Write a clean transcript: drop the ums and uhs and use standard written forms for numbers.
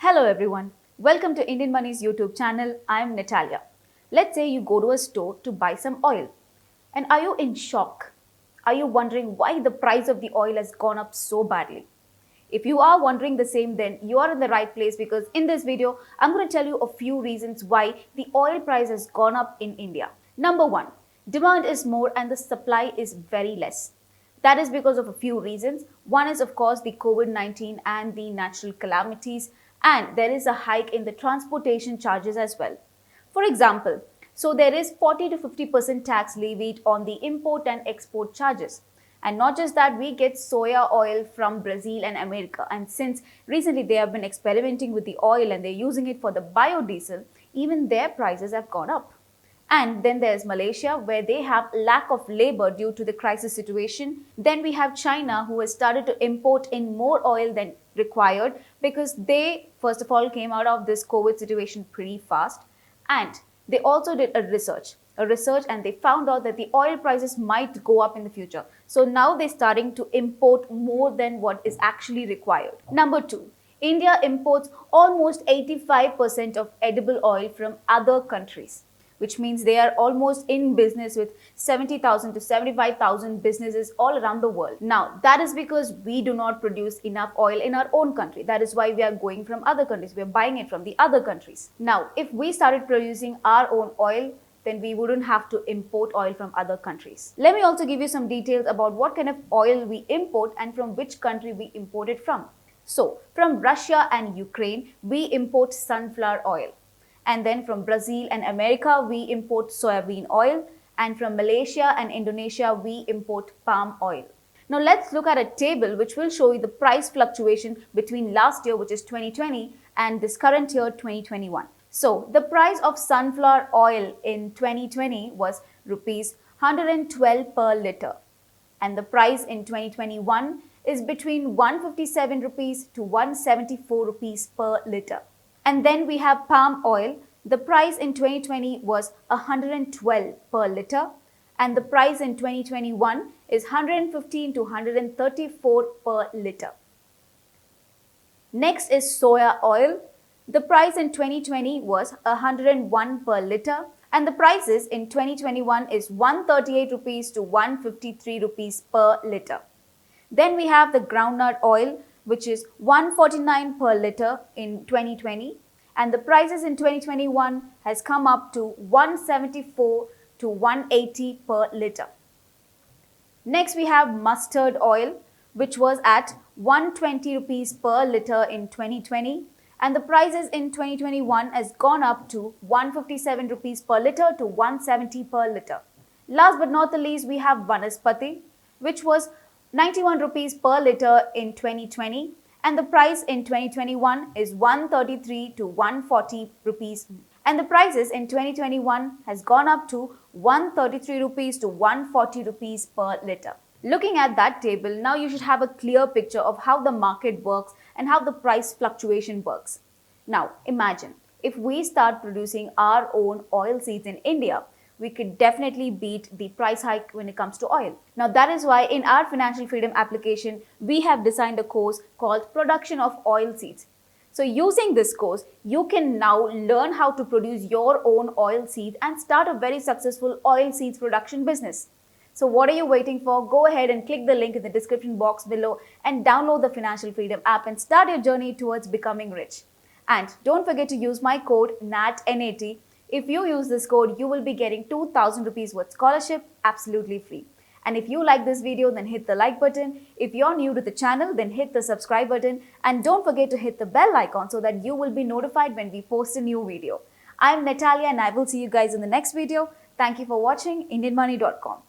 Hello everyone, welcome to Indian Money's YouTube channel. I am Natalia. Let's say you go to a store to buy some oil. And are you in shock? Are you wondering why the price of the oil has gone up so badly? If you are wondering the same, then you are in the right place because in this video, I'm going to tell you a few reasons why the oil price has gone up in India. Number one, demand is more and the supply is very less. That is because of a few reasons. One is, of course, the COVID-19 and the natural calamities, and there is a hike in the transportation charges as well. For example, there is 40 to 50% tax levied on the import and export charges. And not just that, we get soya oil from Brazil and America. And since recently they have been experimenting with the oil and they're using it for the biodiesel, even their prices have gone up. And then there's Malaysia, where they have lack of labor due to the crisis situation. Then we have China, who has started to import in more oil than required because they, first of all, came out of this COVID situation pretty fast. And they also did a research and they found out that the oil prices might go up in the future. So now they're starting to import more than what is actually required. Number two, India imports almost 85% of edible oil from other countries, which means they are almost in business with 70,000 to 75,000 businesses all around the world. Now, that is because we do not produce enough oil in our own country. That is why we are going from other countries. We are buying it from the other countries. Now, if we started producing our own oil, then we wouldn't have to import oil from other countries. Let me also give you some details about what kind of oil we import and from which country we import it from. So, from Russia and Ukraine, we import sunflower oil. And then from Brazil and America, we import soybean oil. And from Malaysia and Indonesia, we import palm oil. Now let's look at a table which will show you the price fluctuation between last year, which is 2020, and this current year, 2021. So the price of sunflower oil in 2020 was rupees 112 per liter. And the price in 2021 is between 157 rupees to 174 rupees per liter. And then we have palm oil. The price in 2020 was 112 per liter. And the price in 2021 is 115 to 134 per liter. Next is soya oil. The price in 2020 was 101 per liter. And the prices in 2021 is 138 rupees to 153 rupees per liter. Then we have the groundnut oil, which is 149 per liter in 2020, and the prices in 2021 has come up to 174 to 180 per liter. Next we have mustard oil, which was at 120 rupees per liter in 2020, and the prices in 2021 has gone up to 157 rupees per liter to 170 per liter. Last but not the least, we have Vanaspati, which was 91 rupees per liter in 2020, and the price in 2021 is 133 to 140 rupees, and the prices in 2021 has gone up to 133 rupees to 140 rupees per liter. Looking at that table, now you should have a clear picture of how the market works and how the price fluctuation works. Now imagine if we start producing our own oil seeds in India, we could definitely beat the price hike when it comes to oil. Now that is why in our financial freedom application, we have designed a course called Production of Oil Seeds. So using this course, you can now learn how to produce your own oil seeds and start a very successful oil seeds production business. So what are you waiting for? Go ahead and click the link in the description box below and download the Financial Freedom app and start your journey towards becoming rich. And don't forget to use my code NAT. If you use this code, you will be getting 2,000 rupees worth scholarship absolutely free. And if you like this video, then hit the like button. If you're new to the channel, then hit the subscribe button. And don't forget to hit the bell icon so that you will be notified when we post a new video. I'm Natalia and I will see you guys in the next video. Thank you for watching IndianMoney.com.